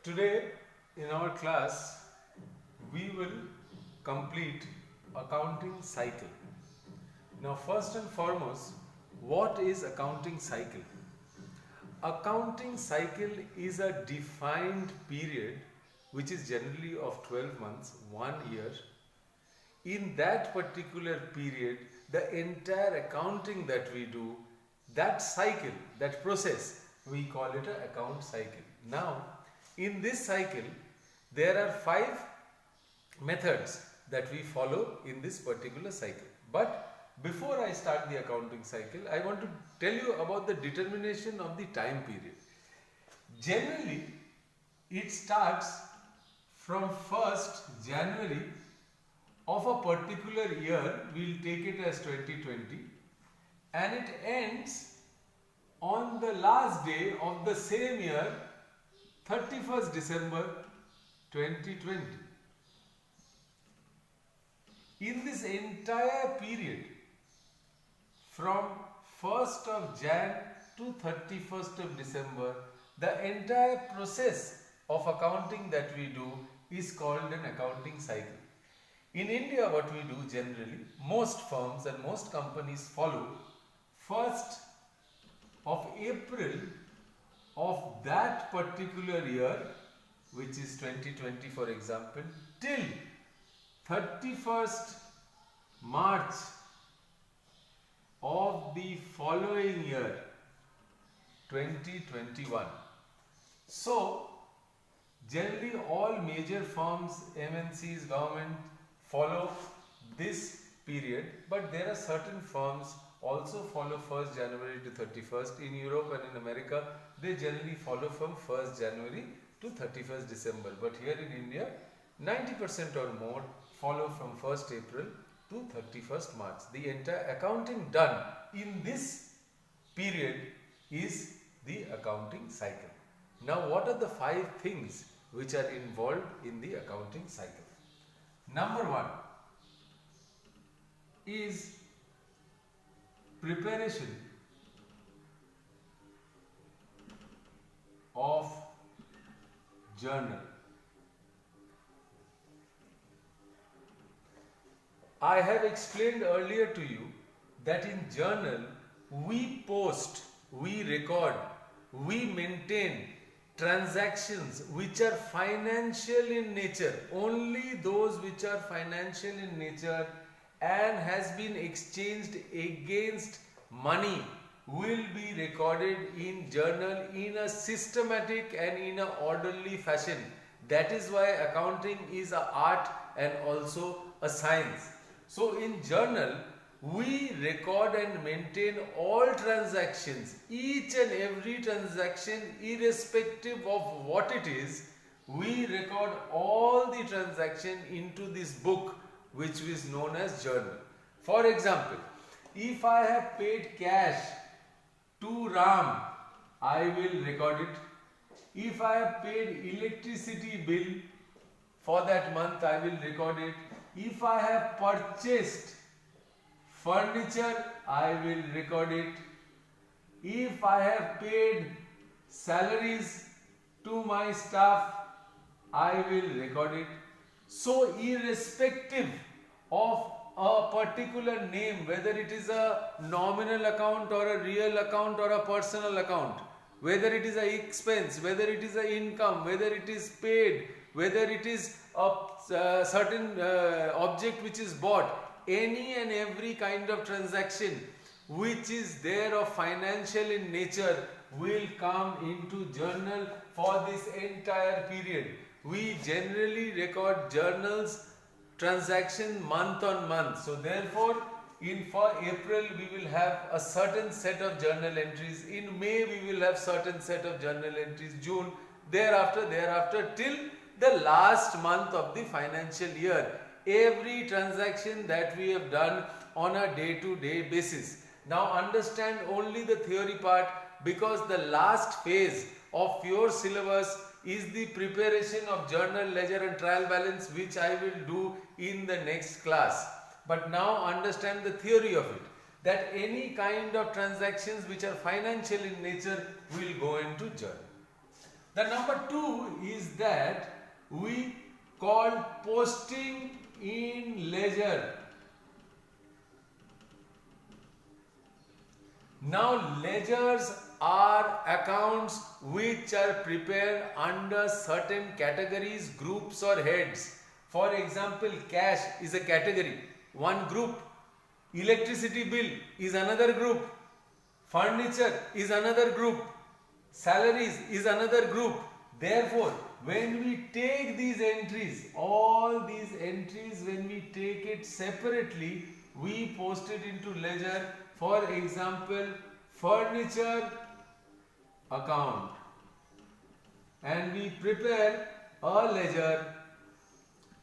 Today in our class we will complete accounting cycle. Now first and foremost, what is accounting cycle? Accounting cycle is a defined period which is generally of 12 months, 1 year. In that particular period, the entire accounting that we do, that cycle, that process, we call it an account cycle. Now, in this cycle, there are 5 methods that we follow in this particular cycle. But before I start the accounting cycle, I want to tell you about the determination of the time period. Generally, it starts from 1st January of a particular year, we'll take it as 2020, and it ends on the last day of the same year, 31st December 2020. In this entire period, from 1st of Jan to 31st of December, the entire process of accounting that we do is called an accounting cycle. In India, what we do generally, most firms and most companies follow 1st of April of that particular year, which is 2020 for example, till 31st March of the following year, 2021. So, generally all major firms, MNCs, government follow this period, but there are certain firms also follow 1st January to 31st. In Europe and in America, they generally follow from 1st January to 31st December. But here in India, 90% or more follow from 1st April to 31st March. The entire accounting done in this period is the accounting cycle. Now, what are the 5 things which are involved in the accounting cycle? Number 1 is preparation of journal. I have explained earlier to you that in journal we post, we record, we maintain transactions which are financial in nature, only those which are financial in nature and has been exchanged against money will be recorded in journal in a systematic and in an orderly fashion. That is why accounting is an art and also a science. So in journal, we record and maintain all transactions, each and every transaction, irrespective of what it is. We record all the transaction into this book which is known as journal. For example, if I have paid cash to Ram, I will record it. If I have paid electricity bill for that month, I will record it. If I have purchased furniture, I will record it. If I have paid salaries to my staff, I will record it. So irrespective of a particular name, whether it is a nominal account or a real account or a personal account, whether it is an expense, whether it is an income, whether it is paid, whether it is a certain object which is bought, any and every kind of transaction which is there of financial in nature will come into journal for this entire period. We generally record journals transaction month on month. So therefore, for April we will have a certain set of journal entries. In May we will have certain set of journal entries. June, thereafter till the last month of the financial year. Every transaction that we have done on a day-to-day basis. Now understand only the theory part, because the last phase of your syllabus is the preparation of journal, ledger and trial balance, which I will do in the next class. But now understand the theory of it, that any kind of transactions which are financial in nature will go into journal. The number 2 is that we call posting in ledger. Now ledgers are accounts which are prepared under certain categories, groups or heads. For example, cash is a category, one group. Electricity bill is another group. Furniture is another group. Salaries is another group. Therefore, when we take these entries, all these entries, when we take it separately, we post it into ledger. For example, furniture account, and we prepare a ledger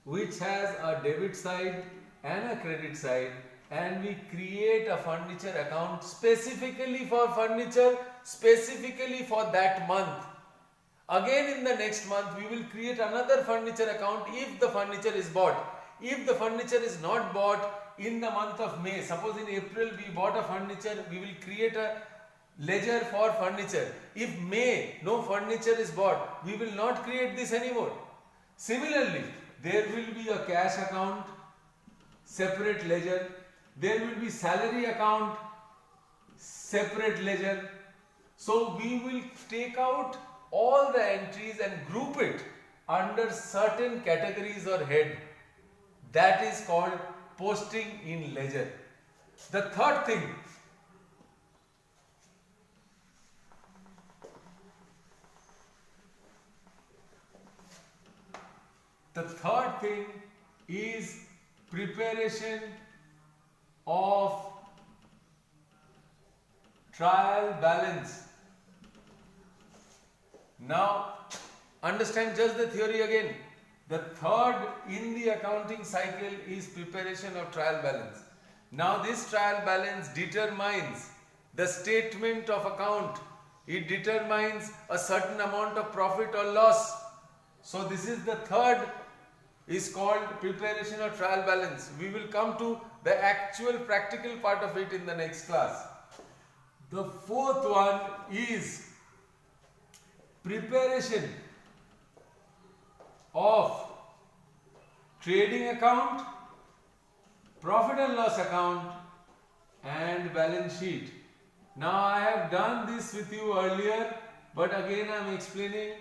which has a debit side and a credit side, and we create a furniture account specifically for furniture, specifically for that month. Again in the next month we will create another furniture account if the furniture is bought. If the furniture is not bought in the month of May, suppose in April we bought a furniture, we will create a ledger for furniture. If May no furniture is bought, we will not create this anymore. Similarly, there will be a cash account, separate ledger. There will be salary account, separate ledger. So we will take out all the entries and group it under certain categories or head. That is called posting in ledger. The third thing, is preparation of trial balance. Now understand just the theory again. The third in the accounting cycle is preparation of trial balance. Now this trial balance determines the statement of account. It determines a certain amount of profit or loss. So this is the third, is called preparation of trial balance. We will come to the actual practical part of it in the next class. The fourth one is preparation of trading account, profit and loss account and balance sheet. Now I have done this with you earlier, but again I am explaining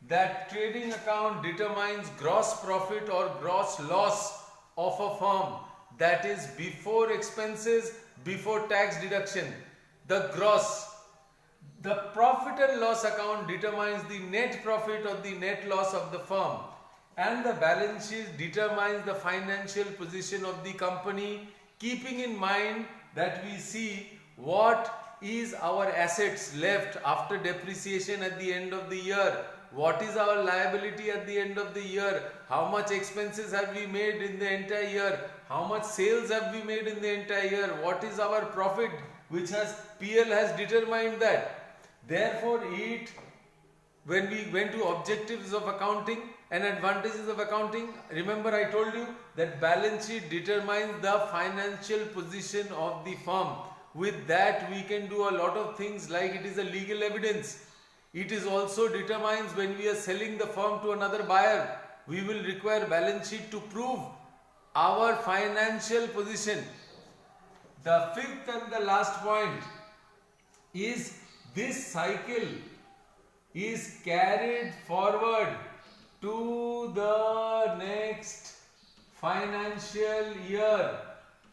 that trading account determines gross profit or gross loss of a firm, that is before expenses, before tax deduction. The gross. The profit and loss account determines the net profit or the net loss of the firm, and the balance sheet determines the financial position of the company, keeping in mind that we see what is our assets left after depreciation at the end of the year, what is our liability at the end of the year, how much expenses have we made in the entire year, how much sales have we made in the entire year, what is our profit, which has PL has determined that. Therefore, when we went to objectives of accounting and advantages of accounting, remember I told you that balance sheet determines the financial position of the firm. With that we can do a lot of things, like it is a legal evidence. It is also determines when we are selling the firm to another buyer, we will require balance sheet to prove our financial position. The fifth and the last point is this cycle is carried forward to the next financial year.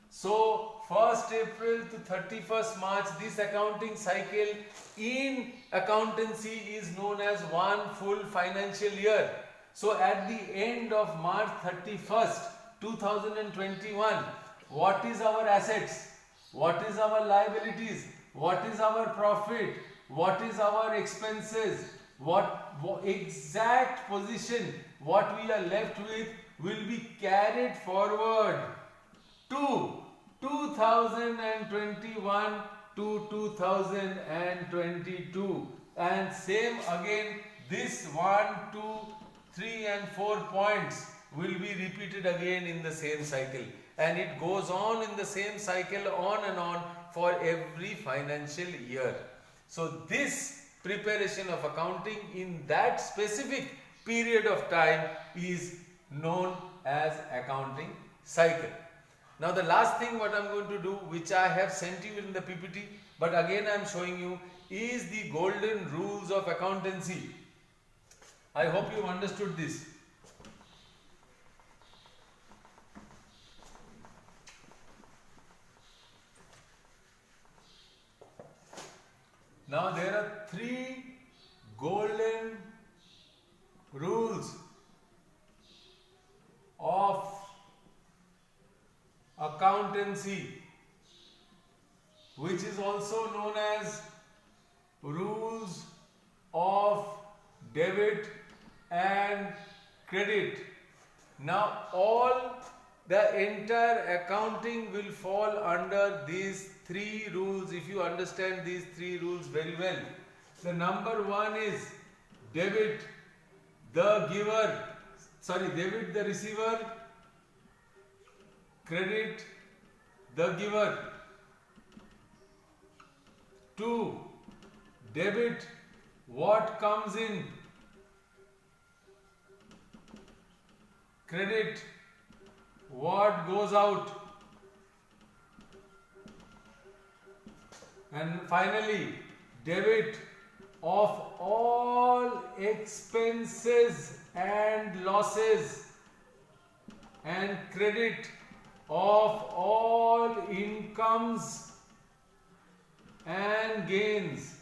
So 1st April to 31st March, this accounting cycle in accountancy is known as one full financial year. So at the end of March 31st, 2021, what is our assets? What is our liabilities? What is our profit? What is our expenses? What exact position, what we are left with, will be carried forward to 2021 to 2022. And same again, this 1, 2, 3 and 4 points will be repeated again in the same cycle, and it goes on in the same cycle on and on for every financial year. So this preparation of accounting in that specific period of time is known as accounting cycle. Now the last thing what I am going to do, which I have sent you in the PPT, but again I am showing you, is the golden rules of accountancy. I hope you understood this. Now there are 3 golden rules of accountancy, which is also known as rules of debit and credit. Now all the entire accounting will fall under these 3 rules if you understand these 3 rules very well. The number 1 is debit the receiver, credit the giver. 2, debit what comes in, credit what goes out. And finally, debit of all expenses and losses, and credit of all incomes and gains.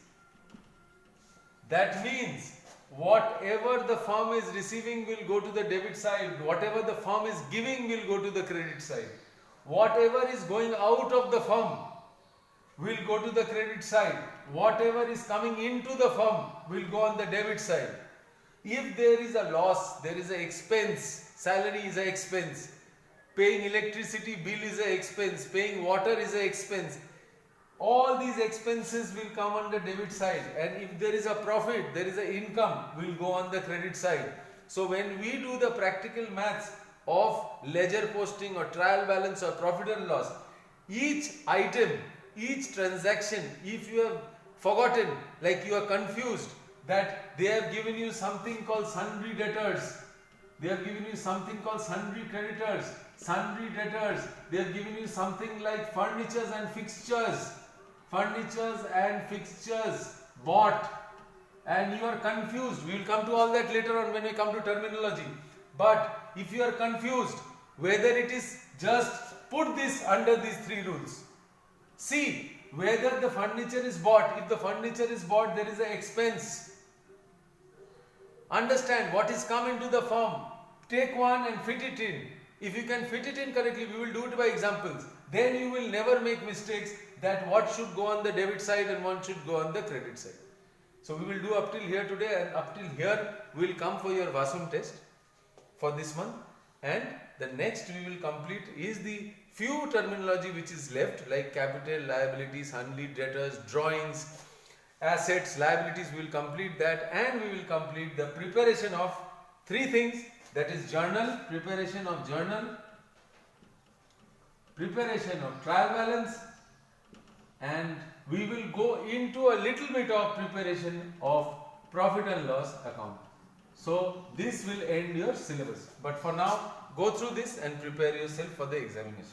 That means whatever the firm is receiving will go to the debit side, whatever the firm is giving will go to the credit side, whatever is going out of the firm will go to the credit side, whatever is coming into the firm will go on the debit side. If there is a loss, there is an expense, salary is an expense, paying electricity bill is an expense, paying water is an expense, all these expenses will come on the debit side, and if there is a profit, there is an income, will go on the credit side. So when we do the practical maths of ledger posting or trial balance or profit and loss, each item, each transaction, if you have forgotten, like you are confused that they have given you something called sundry debtors, they have given you something called sundry creditors, sundry debtors, they have given you something like furnitures and fixtures bought, and you are confused. We will come to all that later on when we come to terminology. But if you are confused whether it is just put this under these 3 rules. See whether the furniture is bought. If the furniture is bought, there is an expense. Understand what is come into the firm. Take one and fit it in. If you can fit it in correctly, we will do it by examples. Then you will never make mistakes that what should go on the debit side and what should go on the credit side. So we will do up till here today, and up till here we will come for your Vasum test for this month, and the next we will complete is the few terminology which is left, like capital, liabilities, unlead debtors, drawings, assets, liabilities. We will complete that, and we will complete the preparation of 3 things, that is journal, preparation of journal, preparation of trial balance, and we will go into a little bit of preparation of profit and loss account. So this will end your syllabus, but for now go through this and prepare yourself for the examination.